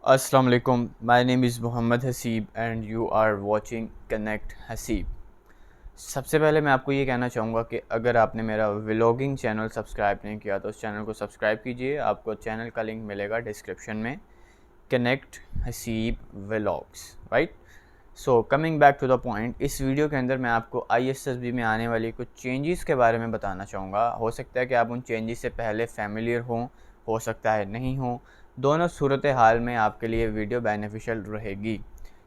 अस्सलाम वालेकुम, my name is Mohammad Haseeb and you are watching connect Haseeb. सबसे पहले मैं आपको ये कहना चाहूँगा कि अगर आपने मेरा व्लॉगिंग चैनल सब्सक्राइब नहीं किया तो उस चैनल को सब्सक्राइब कीजिए। आपको चैनल का लिंक मिलेगा डिस्क्रिप्शन में, connect Haseeb vlogs, right. So coming back to the point, इस वीडियो के अंदर मैं आपको ISSB में आने वाली कुछ चेंजेस के बारे में बताना चाहूँगा। हो सकता है कि आप उन चेंजेस से पहले फेमिलियर हों, हो सकता है नहीं हों। दोनों सूरत हाल में आपके लिए वीडियो बेनिफिशियल रहेगी,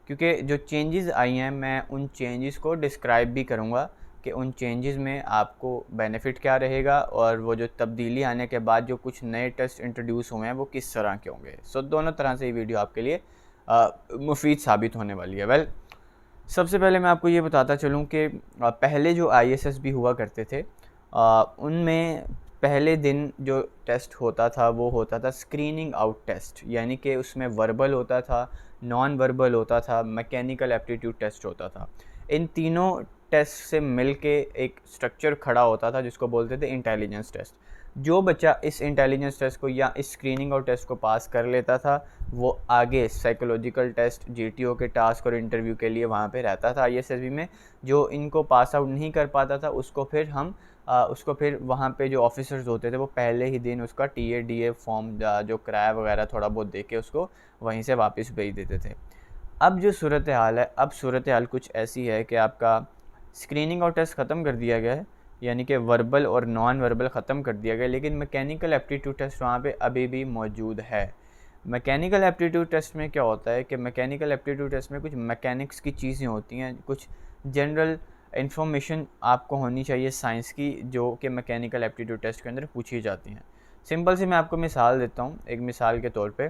क्योंकि जो चेंजेस आई हैं मैं उन चेंजेस को डिस्क्राइब भी करूँगा कि उन चेंजेस में आपको बेनिफिट क्या रहेगा और वो जो तब्दीली आने के बाद जो कुछ नए टेस्ट इंट्रोड्यूस हुए हैं वो किस तरह के होंगे। सो दोनों तरह से ये वीडियो आपके लिए मुफीद साबित होने वाली है। वेल, सबसे पहले मैं आपको ये बताता चलूँ कि पहले जो ISSB हुआ करते थे उनमें पहले दिन जो टेस्ट होता था वो होता था स्क्रीनिंग आउट टेस्ट, यानी कि उसमें वर्बल होता था, नॉन वर्बल होता था, मैकेनिकल एप्टीट्यूड टेस्ट होता था। इन तीनों टेस्ट से मिल के एक स्ट्रक्चर खड़ा होता था जिसको बोलते थे इंटेलिजेंस टेस्ट। जो बच्चा इस इंटेलिजेंस टेस्ट को या इस स्क्रीनिंग आउट टेस्ट को पास कर लेता था वो आगे साइकोलॉजिकल टेस्ट, GTO के टास्क और इंटरव्यू के लिए वहाँ पे रहता था ISSB में। जो इनको पास आउट नहीं कर पाता था उसको फिर वहाँ पे जो ऑफिसर्स होते थे वो पहले ही दिन उसका TA DA फॉर्म जो किराया वगैरह थोड़ा बहुत दे के उसको वहीं से वापस भेज देते थे। अब जो सूरत हाल है, अब सूरत हाल कुछ ऐसी है कि आपका स्क्रीनिंग और टेस्ट ख़त्म कर दिया गया है, यानी कि वर्बल और नॉन वर्बल ख़त्म कर दिया गया, लेकिन मैकेनिकल एप्टीट्यूड टेस्ट वहाँ पे अभी भी मौजूद है। मैकेनिकल एप्टीट्यूड टेस्ट में क्या होता है कि मैकेनिकल एप्टीट्यूड टेस्ट में कुछ मैकेनिक्स की चीज़ें होती हैं, कुछ जनरल इन्फॉर्मेशन आपको होनी चाहिए साइंस की, जो कि मैकेनिकल एप्टीट्यूड टेस्ट के अंदर पूछी जाती हैं। सिंपल सी मैं आपको मिसाल देता हूँ। एक मिसाल के तौर पे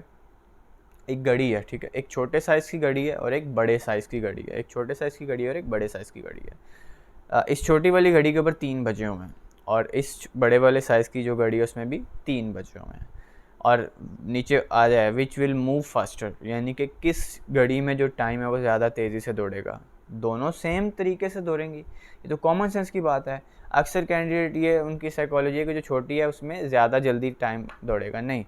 एक घड़ी है, ठीक है। एक छोटे साइज़ की घड़ी है और एक बड़े साइज़ की घड़ी है। एक छोटे साइज़ की घड़ी है और एक बड़े साइज़ की घड़ी है। इस छोटी वाली घड़ी के ऊपर 3 बजे हुए हैं और इस बड़े वाले साइज़ की जो घड़ी है उसमें भी 3 बजे हुए हैं। और नीचे आ जाए विच विल मूव फास्टर, यानी कि किस घड़ी में जो टाइम है वो ज़्यादा तेज़ी से दौड़ेगा। दोनों सेम तरीके से दौड़ेंगी, ये तो कॉमन सेंस की बात है। अक्सर कैंडिडेट ये उनकी साइकोलॉजी है कि जो छोटी है उसमें ज़्यादा जल्दी टाइम दौड़ेगा। नहीं,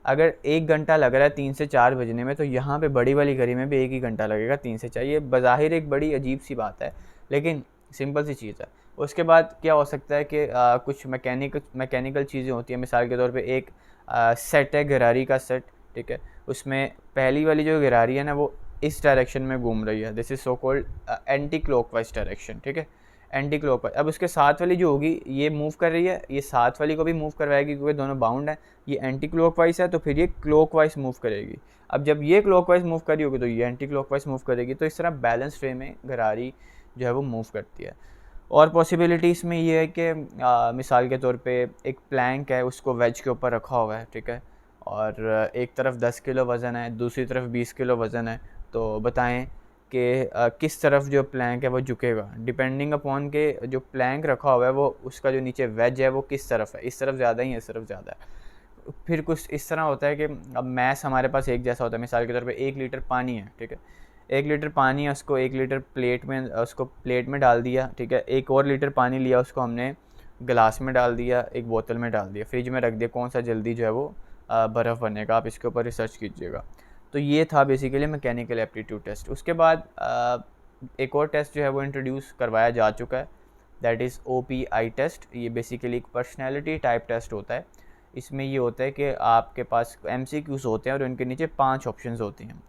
अगर 1 घंटा लग रहा है 3 से 4 बजने में, तो यहाँ पे बड़ी वाली घड़ी में भी 1 ही घंटा लगेगा 3 से 4। ये बज़ाहिर एक बड़ी अजीब सी बात है, लेकिन सिंपल सी चीज़ है। उसके बाद क्या हो सकता है कि कुछ मैकेनिकल चीज़ें होती हैं। मिसाल के तौर पे एक सेट है गिरारी का सेट, ठीक है। उसमें पहली वाली जो गिरारी है ना वो इस डायरेक्शन में घूम रही है, this is so called anti clockwise direction, ठीक है। Anti clockwise. अब उसके साथ वाली जो होगी ये मूव कर रही है, ये साथ वाली को भी मूव करवाएगी क्योंकि दोनों बाउंड है। ये एंटी क्लॉकवाइज है तो फिर ये क्लॉकवाइज मूव करेगी। अब जब ये क्लॉकवाइज मूव कर रही होगी तो ये एंटी क्लॉकवाइज मूव करेगी। तो इस तरह बैलेंस वे में गिरारी जो है वो मूव करती है। और पॉसिबिलिटीज़ में ये है कि मिसाल के तौर पे एक प्लैंक है, उसको वेज के ऊपर रखा हुआ है, ठीक है। और एक तरफ 10 किलो वज़न है, दूसरी तरफ 20 किलो वज़न है। तो बताएं कि किस तरफ जो प्लैंक है वो झुकेगा, डिपेंडिंग अपॉन के जो प्लैंक रखा हुआ है वो उसका जो नीचे वेज है वो किस तरफ है, इस तरफ ज़्यादा है, इस तरफ ज़्यादा है। फिर कुछ इस तरह होता है कि अब मैथ्स हमारे पास एक जैसा होता है। मिसाल के तौर पे 1 लीटर पानी है, ठीक है। 1 लीटर पानी है, उसको 1 लीटर उसको प्लेट में डाल दिया, ठीक है। 1 और लीटर पानी लिया, उसको हमने गिलास में डाल दिया, एक बोतल में डाल दिया, फ्रिज में रख दिया। कौन सा जल्दी जो है वो बर्फ़ बनेगा, आप इसके ऊपर रिसर्च कीजिएगा। तो ये था बेसिकली मैकेनिकल एप्टीट्यूड टेस्ट। उसके बाद एक और टेस्ट जो है वो इंट्रोड्यूस करवाया जा चुका है, दैट इज़ OPI टेस्ट। ये बेसिकली एक पर्सनैलिटी टाइप टेस्ट होता है। इसमें ये होता है कि आपके पास MCQs होते हैं और उनके नीचे 5 ऑप्शंस होती हैं,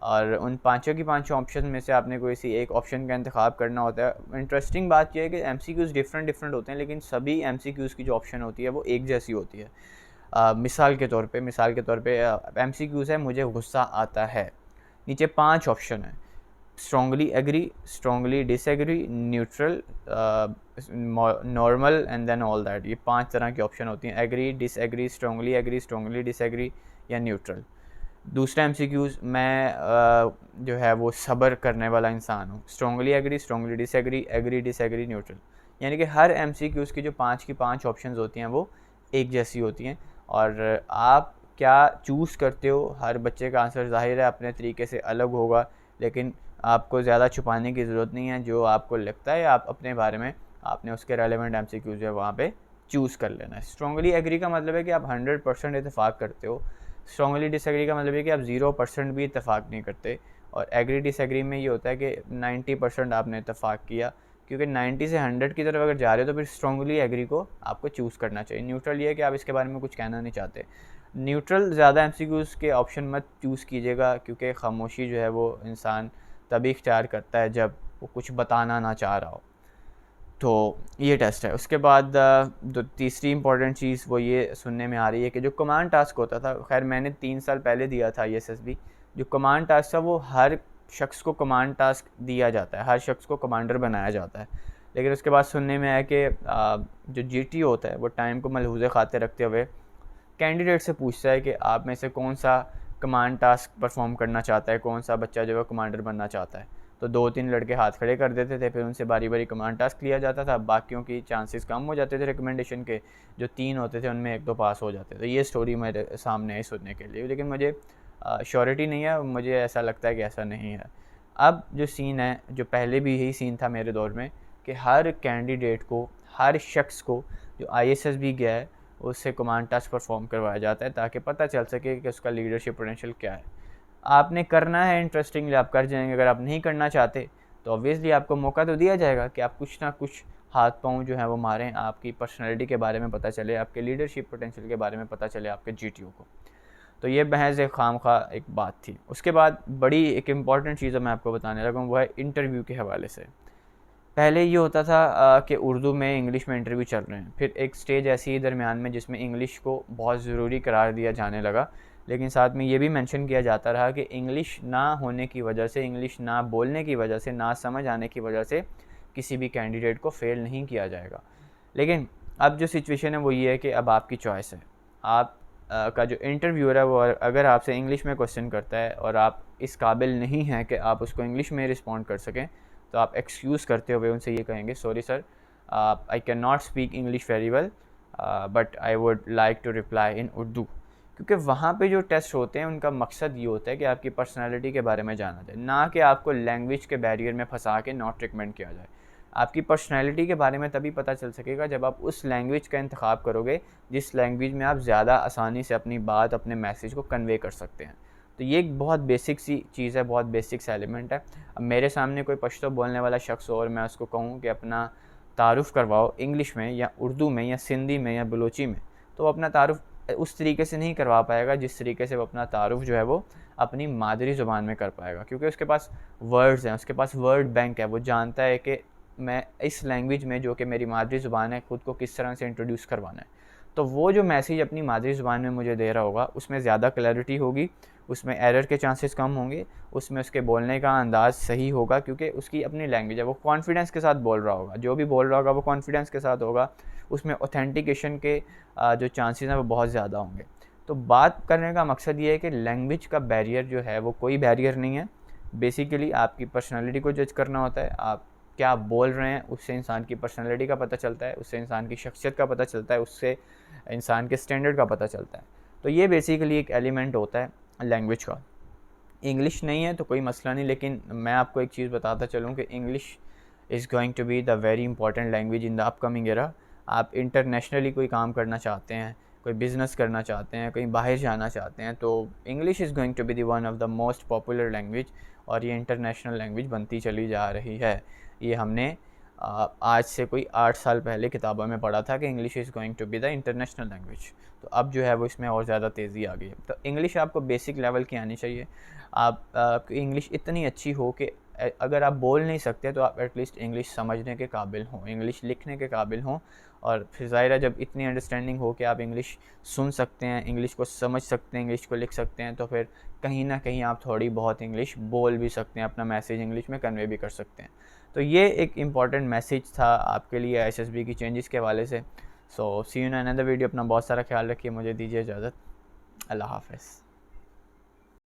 और उन पाँचों की पाँचों ऑप्शन में से आपने कोई सी एक ऑप्शन का इंतखाब करना होता है। इंटरेस्टिंग बात यह है कि MCQs डिफरेंट होते हैं, लेकिन सभी MCQs की जो ऑप्शन होती है वो एक जैसी होती है। मिसाल के तौर पे MCQs है, मुझे गुस्सा आता है। नीचे 5 ऑप्शन है, strongly agree, strongly disagree, neutral, normal and then all that. ये 5 तरह की ऑप्शन होती हैं, एग्री, डिसएग्री, स्ट्रॉन्गली डिसएग्री या न्यूट्रल। दूसरा MCQs, मैं जो है वो सब्र करने वाला इंसान हूँ। Strongly agree, strongly disagree, agree disagree, neutral. यानी कि हर MCQs की जो 5 की 5 ऑप्शंस होती हैं वो एक जैसी होती हैं, और आप क्या चूज़ करते हो, हर बच्चे का आंसर ज़ाहिर है अपने तरीके से अलग होगा, लेकिन आपको ज़्यादा छुपाने की ज़रूरत नहीं है। जो आपको लगता है आप अपने बारे में, आपने उसके रेलेवेंट MCQs जो है वहाँ पे चूज़ कर लेना है। स्ट्रॉन्गली एग्री का मतलब है कि आप 100% इत्तेफाक करते हो। स्ट्रॉन्गली डिसएग्री का मतलब है कि आप 0% भी इत्तेफाक नहीं करते, और एग्री डिसएग्री में ये होता है कि 90% आपने इत्तेफाक किया, क्योंकि 90 से 100 की तरफ अगर जा रहे हो तो फिर स्ट्रॉन्गली एग्री को आपको चूज़ करना चाहिए। न्यूट्रल ये है कि आप इसके बारे में कुछ कहना नहीं चाहते। न्यूट्रल ज़्यादा एमसीक्यूज़ के ऑप्शन मत चूज़ कीजिएगा, क्योंकि खामोशी जो है वो इंसान तभी इख्तियार करता है जब वो कुछ बताना ना चाह रहा हो। तो ये टेस्ट है। उसके बाद जो तीसरी इंपॉर्टेंट चीज़ वो ये सुनने में आ रही है कि जो कमांड टास्क होता था, खैर मैंने 3 साल पहले दिया था ISSB, जो कमांड टास्क था वो हर शख्स को कमांड टास्क दिया जाता है, हर शख्स को कमांडर बनाया जाता है। लेकिन उसके बाद सुनने में आया कि जो GTO होता है वो टाइम को मलहूज़े खाते रखते हुए कैंडिडेट से पूछता है कि आप में से कौन सा कमांड टास्क परफॉर्म करना चाहता है, कौन सा बच्चा जो है कमांडर बनना चाहता है। तो 2-3 लड़के हाथ खड़े कर देते थे, फिर उनसे बारी बारी कमांड टास्क लिया जाता था, बाकियों की चांसेस कम हो जाते थे रिकमेंडेशन के, जो 3 होते थे उनमें 1-2 पास हो जाते थे। तो ये स्टोरी मेरे सामने आई सुनने के लिए, लेकिन मुझे श्योरिटी नहीं है, मुझे ऐसा लगता है कि ऐसा नहीं है। अब जो सीन है, जो पहले भी यही सीन था मेरे दौर में, कि हर कैंडिडेट को, हर शख्स को जो ISSB गया है उससे कमांड टास्क परफॉर्म करवाया जाता है, ताकि पता चल सके कि उसका लीडरशिप पोटेंशियल क्या है। आपने करना है इंटरेस्टिंगली आप कर जाएंगे, अगर आप नहीं करना चाहते तो ऑब्वियसली आपको मौका तो दिया जाएगा कि आप कुछ ना कुछ हाथ पाँव जो है वो मारें, आपकी पर्सनैलिटी के बारे में पता चले, आपके लीडरशिप पोटेंशियल के बारे में पता चले आपके GTO को। तो ये महज एक खामखा एक बात थी। उसके बाद बड़ी एक इम्पॉर्टेंट चीज़ मैं आपको बताने लगा हूँ, वो है इंटरव्यू के हवाले से। पहले ये होता था कि उर्दू में इंग्लिश में इंटरव्यू चल रहे हैं, फिर एक स्टेज ऐसी ही दरमियान में जिसमें इंग्लिश को बहुत ज़रूरी करार दिया जाने लगा, लेकिन साथ में ये भी मेंशन किया जाता रहा कि इंग्लिश ना होने की वजह से, इंग्लिश ना बोलने की वजह से, ना समझ आने की वजह से किसी भी कैंडिडेट को फ़ेल नहीं किया जाएगा। लेकिन अब जो सिचुएशन है वो ये है कि अब आपकी चॉइस है। आप का जो इंटरव्यूअर है वो अगर आपसे इंग्लिश में क्वेश्चन करता है और आप इस काबिल नहीं हैं कि आप उसको इंग्लिश में रिस्पॉन्ड कर सकें, तो आप एक्सक्यूज़ करते हुए उनसे ये कहेंगे, sorry sir, I can not speak English very well, but I would like to reply in Urdu. क्योंकि वहाँ पे जो टेस्ट होते हैं उनका मकसद ये होता है कि आपकी पर्सनालिटी के बारे में जाना जाए, ना कि आपको लैंग्वेज के बैरियर में फंसा के नॉट रिकमेंड किया जाए। आपकी पर्सनालिटी के बारे में तभी पता चल सकेगा जब आप उस लैंग्वेज का इंतखाब करोगे जिस लैंग्वेज में आप ज़्यादा आसानी से अपनी बात, अपने मैसेज को कन्वे कर सकते हैं। तो ये एक बहुत बेसिक सी चीज़ है, बहुत बेसिक सा एलिमेंट है। अब मेरे सामने कोई पश्तो बोलने वाला शख्स हो और मैं उसको कहूँ कि अपना तारुफ़ करवाओ इंग्लिश में या उर्दू में या सिंधी में या बलोची में, तो वो अपना तारुफ़ उस तरीके से नहीं करवा पाएगा जिस तरीके से वो अपना तारुफ़ जो है वो अपनी मादरी ज़ुबान में कर पाएगा, क्योंकि उसके पास वर्ड्स हैं, उसके पास वर्ड बैंक है। वो जानता है कि मैं इस लैंग्वेज में, जो कि मेरी मादरी ज़ुबान है, ख़ुद को किस तरह से इंट्रोड्यूस करवाना है। तो वो जो मैसेज अपनी मादरी ज़ुबान में मुझे दे रहा होगा उसमें ज़्यादा क्लैरिटी होगी, उसमें एरर के चांसेस कम होंगे, उसमें उसके बोलने का अंदाज़ सही होगा, क्योंकि उसकी अपनी लैंग्वेज है, वो कॉन्फिडेंस के साथ बोल रहा होगा, जो भी बोल रहा होगा वो कॉन्फिडेंस के साथ होगा, उसमें ऑथेंटिकेशन के जो चांसेस हैं वो बहुत ज़्यादा होंगे। तो बात करने का मकसद ये है कि लैंग्वेज का बैरियर जो है वो कोई बैरियर नहीं है। बेसिकली आपकी पर्सनैलिटी को जज करना होता है, आप क्या बोल रहे हैं उससे इंसान की पर्सनैलिटी का पता चलता है, उससे इंसान की शख्सियत का पता चलता है, उससे इंसान के स्टैंडर्ड का पता चलता है। तो ये बेसिकली एक एलिमेंट होता है लैंग्वेज का। इंग्लिश नहीं है तो कोई मसला नहीं, लेकिन मैं आपको एक चीज़ बताता चलूँ कि English is going to be the very important language in the upcoming era. आप इंटरनेशनली कोई काम करना चाहते हैं, कोई बिज़नेस करना चाहते हैं, कहीं बाहर जाना चाहते हैं, तो English is going to be the one of the most popular language, और ये इंटरनेशनल लैंग्वेज बनती चली जा रही है। ये हमने आज से कोई 8 साल पहले किताबों में पढ़ा था कि English is going to be the international language. तो अब जो है वो इसमें और ज़्यादा तेज़ी आ गई है। तो इंग्लिश आपको बेसिक लेवल की आनी चाहिए। आपकी इंग्लिश इतनी अच्छी हो कि अगर आप बोल नहीं सकते तो आप एटलीस्ट इंग्लिश समझने के काबिल हों, इंग्लिश लिखने के काबिल हों, और फिर ज़ाहिर है जब इतनी अंडरस्टैंडिंग हो कि आप इंग्लिश सुन सकते हैं, इंग्लिश को समझ सकते हैं, इंग्लिश को लिख सकते हैं, तो फिर कहीं ना कहीं आप थोड़ी बहुत इंग्लिश बोल भी सकते हैं, अपना मैसेज इंग्लिश में कन्वे भी कर सकते हैं। तो ये एक इम्पॉर्टेंट मैसेज था आपके लिए ISSB की चेंजेस के हवाले से। सो सी यू इन अनदर वीडियो। अपना बहुत सारा ख्याल रखिए, मुझे दीजिए इजाज़त। अल्लाह हाफ़िज़।